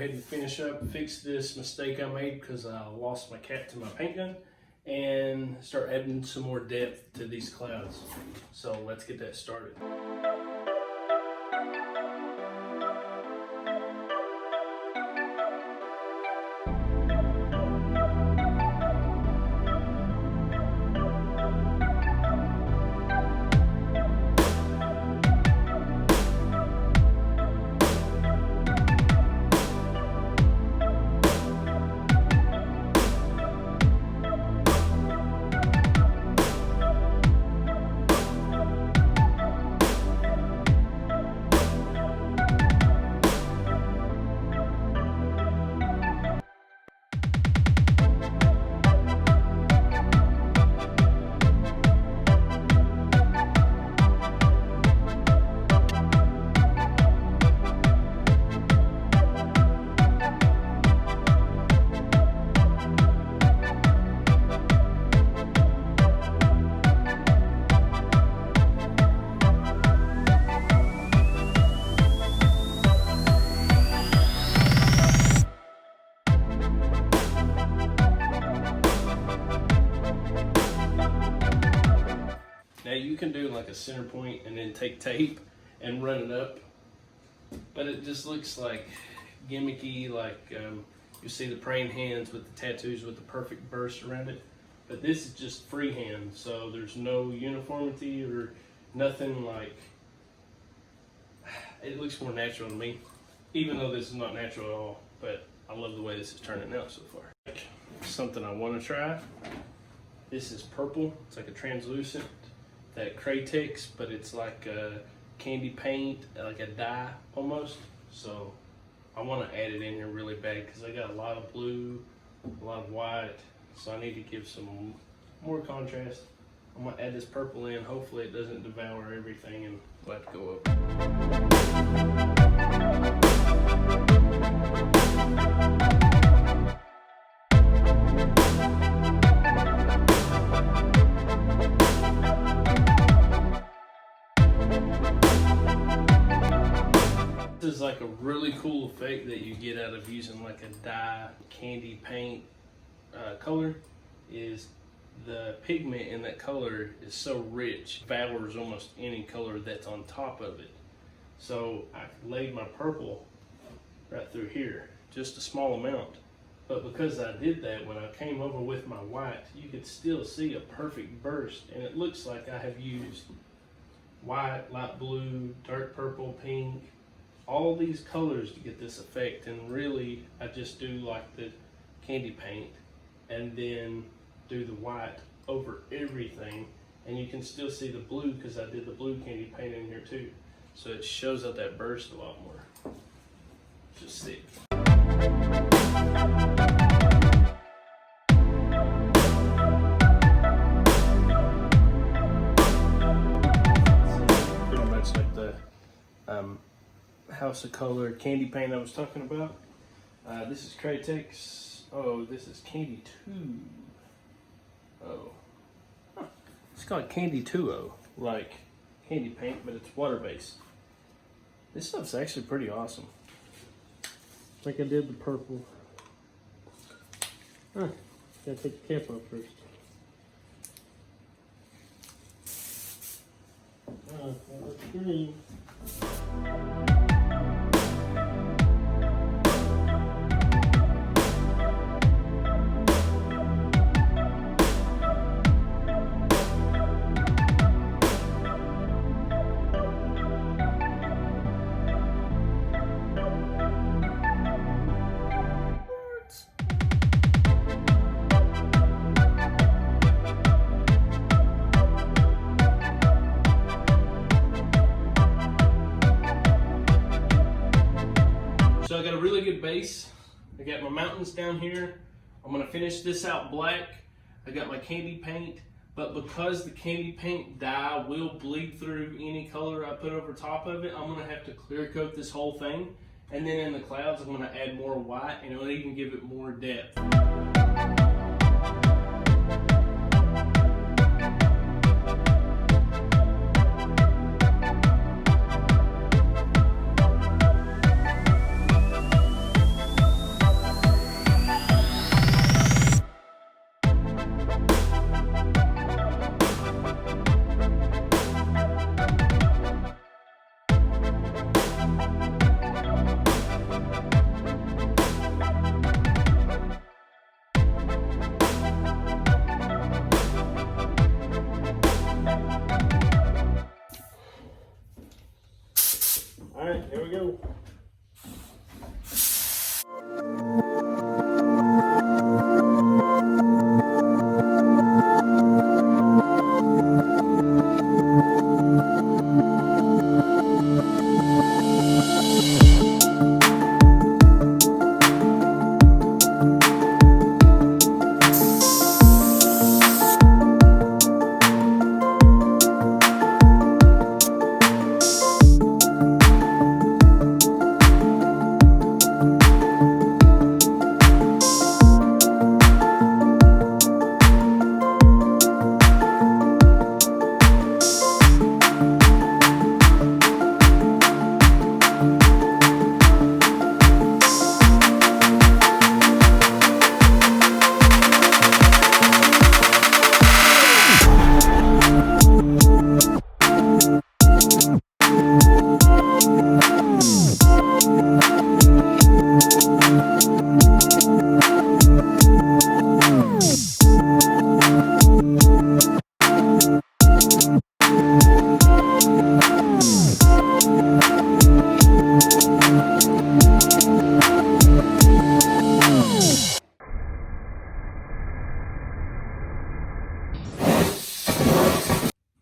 ahead and fix this mistake I made because I lost my cat to my paint gun, and start adding some more depth to these clouds. So let's get that started. Now you can do like a center point and then take tape and run it up, but it just looks like gimmicky, like you see the praying hands with the tattoos with the perfect burst around it. But this is just freehand, so there's no uniformity or nothing. Like, it looks more natural to me, even though this is not natural at all, but I love the way this is turning out so far. Something I want to try. This is purple. It's like a translucent, that Kratex, but it's like a candy paint, like a dye almost. So I want to add it in here really bad because I got a lot of blue, a lot of white, so I need to give some more contrast. I'm gonna add this purple in. Hopefully it doesn't devour everything and let it go up. This is like a really cool effect that you get out of using like a dye candy paint color. Is the pigment in that color is so rich, devours almost any color that's on top of it. So I laid my purple right through here, just a small amount. But because I did that, when I came over with my white, you could still see a perfect burst, and it looks like I have used white, light blue, dark purple, pink, all these colors to get this effect. And really I just do like the candy paint and then do the white over everything, and you can still see the blue because I did the blue candy paint in here too, so it shows out that burst a lot more. Just sick. Pretty much like the House of Color candy paint I was talking about. This is Kratex. Oh, this is Candy 2. Oh. Huh. It's called Candy 2O, like candy paint, but it's water-based. This stuff's actually pretty awesome. Like I did the purple. Huh. Gotta take the cap off first. Oh, that looks green. So I got a really good base. I got my mountains down here. I'm gonna finish this out black. I got my candy paint, but because the candy paint dye will bleed through any color I put over top of it, I'm gonna have to clear coat this whole thing. And then in the clouds, I'm gonna add more white, and it'll even give it more depth.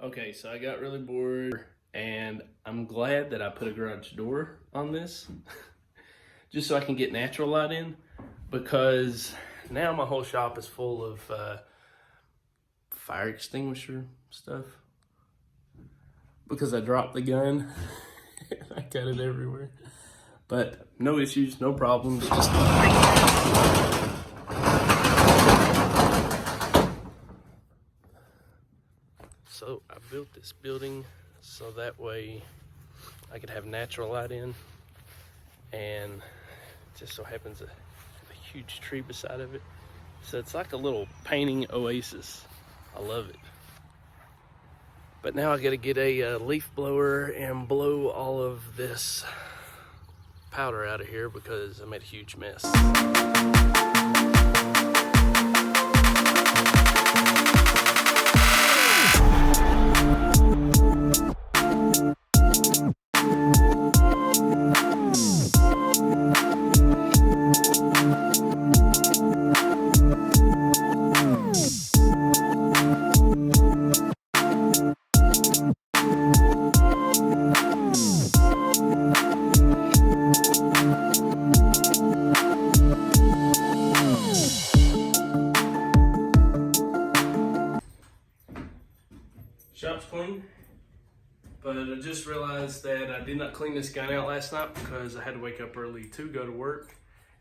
Okay, so I got really bored, and I'm glad that I put a garage door on this just so I can get natural light in, because now my whole shop is full of fire extinguisher stuff because I dropped the gun. I got it everywhere, but no issues, no problems. So I built this building so that way I could have natural light in, and it just so happens to have a huge tree beside of it. So it's like a little painting oasis. I love it. But now I gotta get a leaf blower and blow all of this powder out of here because I made a huge mess. Shop's clean, but I just realized that I did not clean this gun out last night because I had to wake up early to go to work,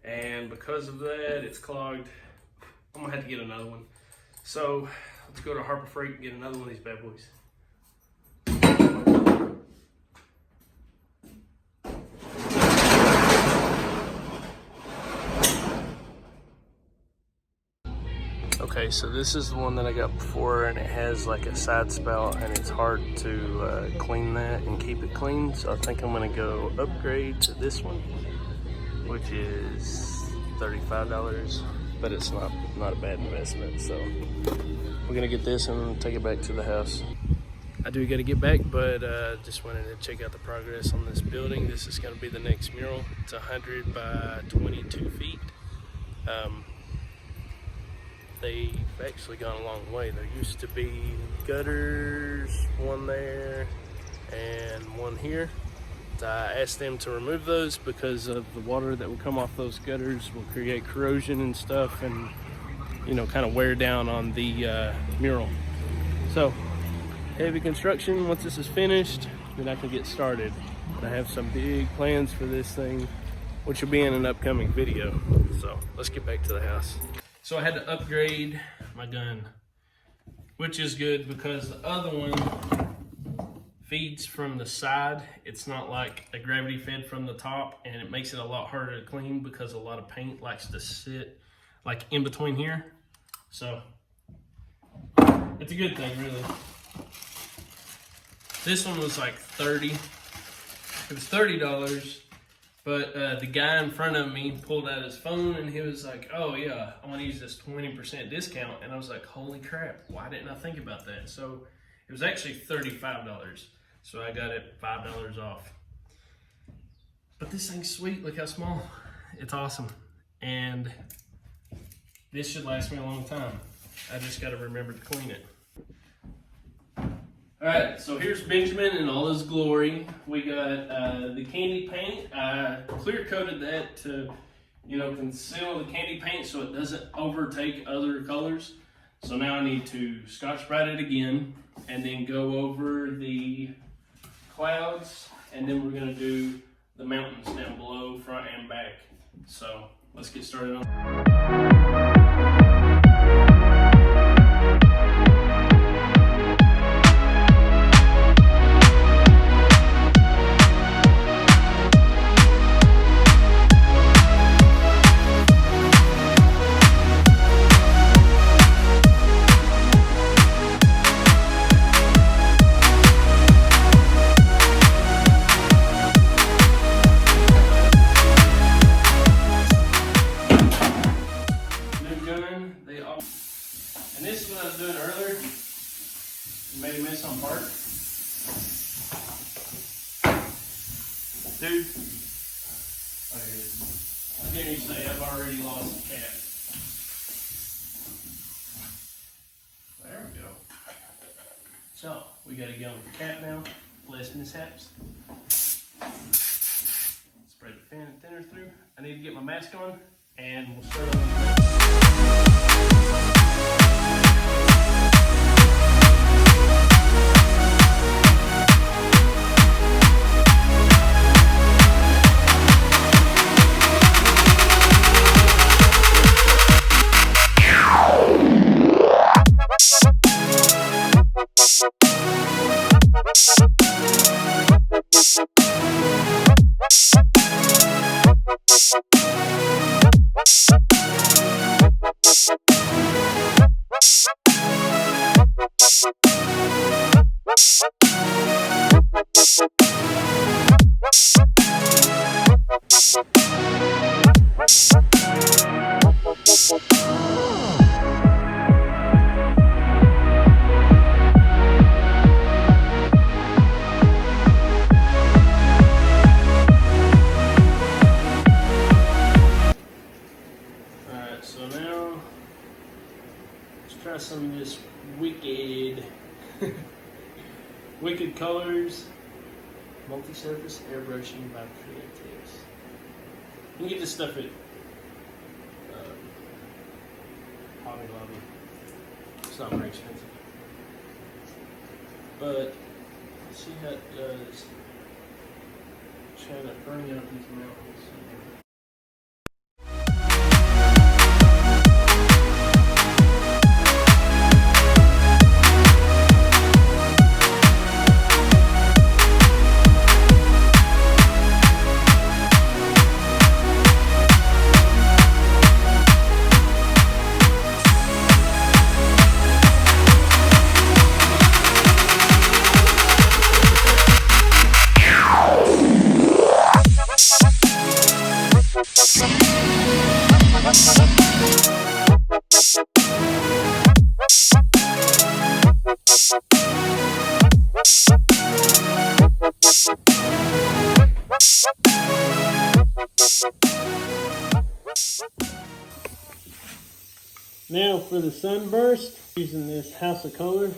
and because of that it's clogged. I'm gonna have to get another one. So let's go to Harbor Freight and get another one of these bad boys. Okay, so this is the one that I got before, and it has like a side spout, and it's hard to clean that and keep it clean. So I think I'm gonna go upgrade to this one, which is $35, but it's not a bad investment. So we're gonna get this and take it back to the house. I do gotta get back, but just wanted to check out the progress on this building. This is gonna be the next mural. It's 100 by 22 feet. They've actually gone a long way. There used to be gutters, one there and one here. I asked them to remove those because of the water that will come off those gutters will create corrosion and stuff, and you know, kind of wear down on the mural. So heavy construction. Once this is finished, then I can get started. I have some big plans for this thing, which will be in an upcoming video. So let's get back to the house. So I had to upgrade my gun, which is good because the other one feeds from the side. It's not like a gravity fed from the top, and it makes it a lot harder to clean because a lot of paint likes to sit like in between here. So it's a good thing, really. This one was like $30. It was $30. But the guy in front of me pulled out his phone and he was like, oh yeah, I want to use this 20% discount. And I was like, holy crap, why didn't I think about that? So it was actually $35. So I got it $5 off. But this thing's sweet, look how small. It's awesome. And this should last me a long time. I just got to remember to clean it. All right, so here's Benjamin in all his glory. We got the candy paint. I clear coated that to, you know, conceal the candy paint so it doesn't overtake other colors. So now I need to Scotch Brite it again and then go over the clouds, and then we're gonna do the mountains down below, front and back. So let's get started on. was doing earlier, made a mess on part. Dude, oh, here it is. I didn't even say I've already lost the cap. There we go. So, we gotta get on the cap now. Less mishaps. Spread the thinner through. I need to get my mask on, and we'll start on the try some of this wicked colors, multi-surface airbrushing by Creatives. You can get this stuff at Hobby Lobby. It's not very expensive, but let's see how it does. Trying to bring out these mountains. Now for the sunburst, using this House of Color.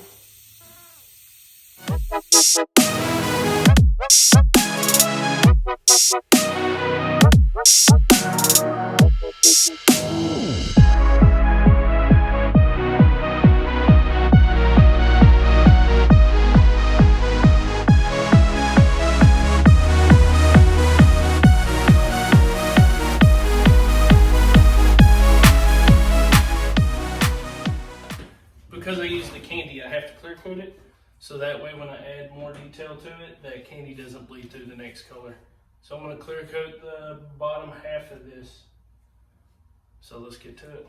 Because I use the candy, I have to clear coat it, so that way when I add more detail to it, that candy doesn't bleed through the next color. So I'm going to clear coat the bottom half of this. So let's get to it.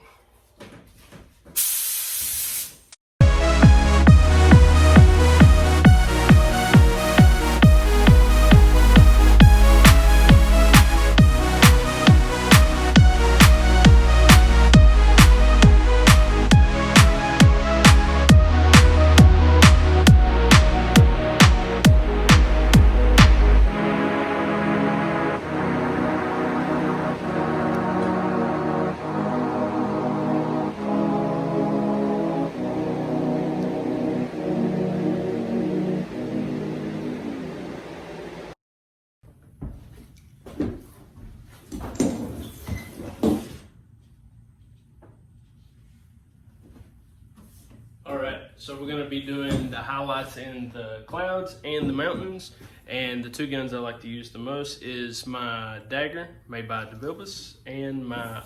Alright, so we're going to be doing the highlights in the clouds and the mountains, and the two guns I like to use the most is my dagger made by DeVilbiss and my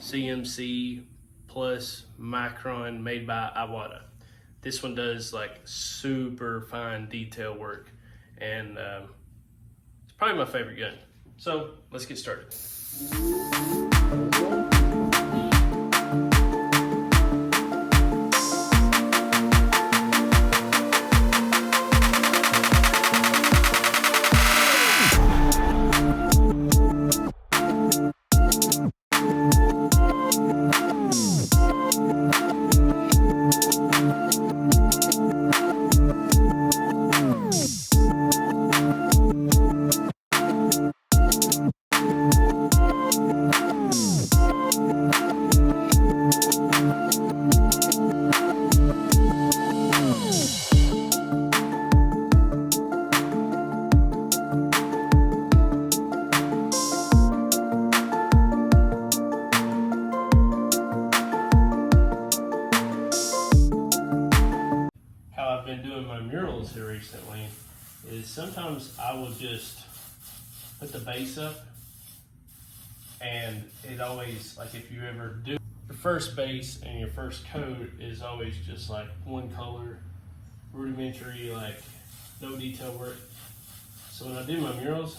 CMC Plus Micron made by Iwata. This one does like super fine detail work, and it's probably my favorite gun. So let's get started. murals here recently is sometimes I will just put the base up, and it always, like if you ever do your first base and your first coat is always just like one color, rudimentary, like no detail work. So when I do my murals,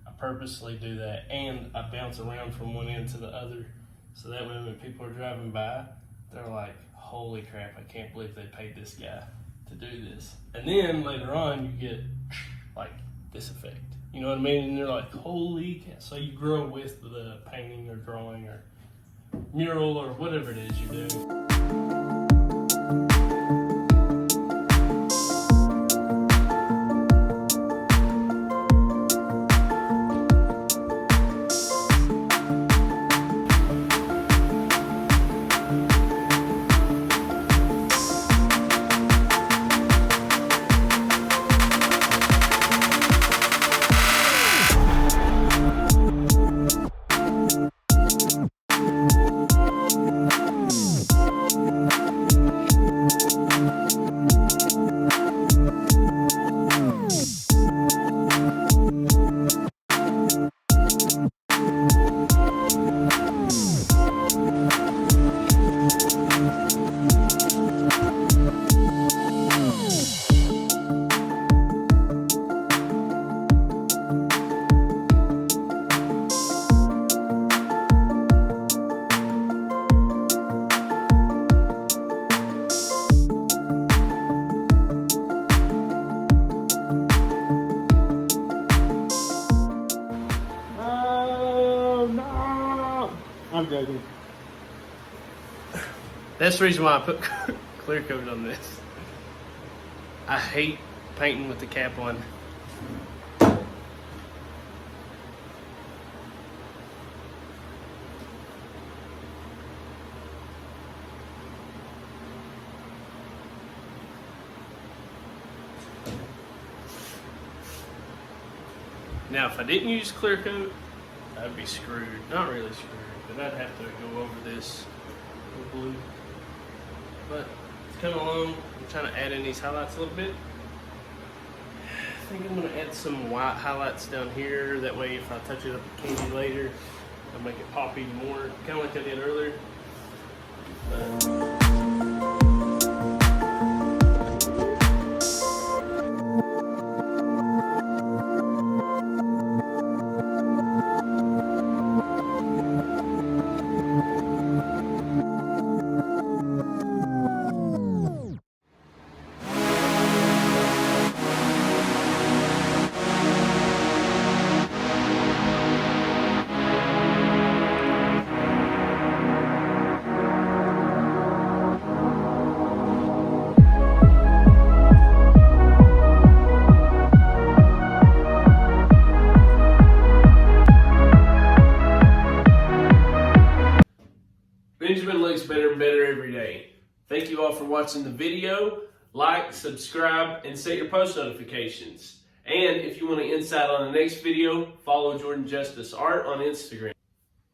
I purposely do that, and I bounce around from one end to the other, so that way when people are driving by, they're like, holy crap, I can't believe they paid this guy to do this. And then later on, you get like this effect. You know what I mean? And they're like, holy cow. So you grow with the painting or drawing or mural or whatever it is you do. I'm joking. That's the reason why I put clear coat on this. I hate painting with the cap on. Now, if I didn't use clear coat, I'd be screwed. Not really screwed, but I'd have to go over this with blue. But it's coming along. I'm trying to add in these highlights a little bit. I think I'm going to add some white highlights down here. That way, if I touch it up with candy later, I'll make it pop even more, kind of like I did earlier. Benjamin looks better and better every day. Thank you all for watching the video. Like, subscribe, and set your post notifications. And if you want an insight on the next video, follow Jordan Justice Art on Instagram.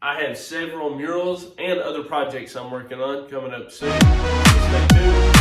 I have several murals and other projects I'm working on coming up soon. Stay tuned.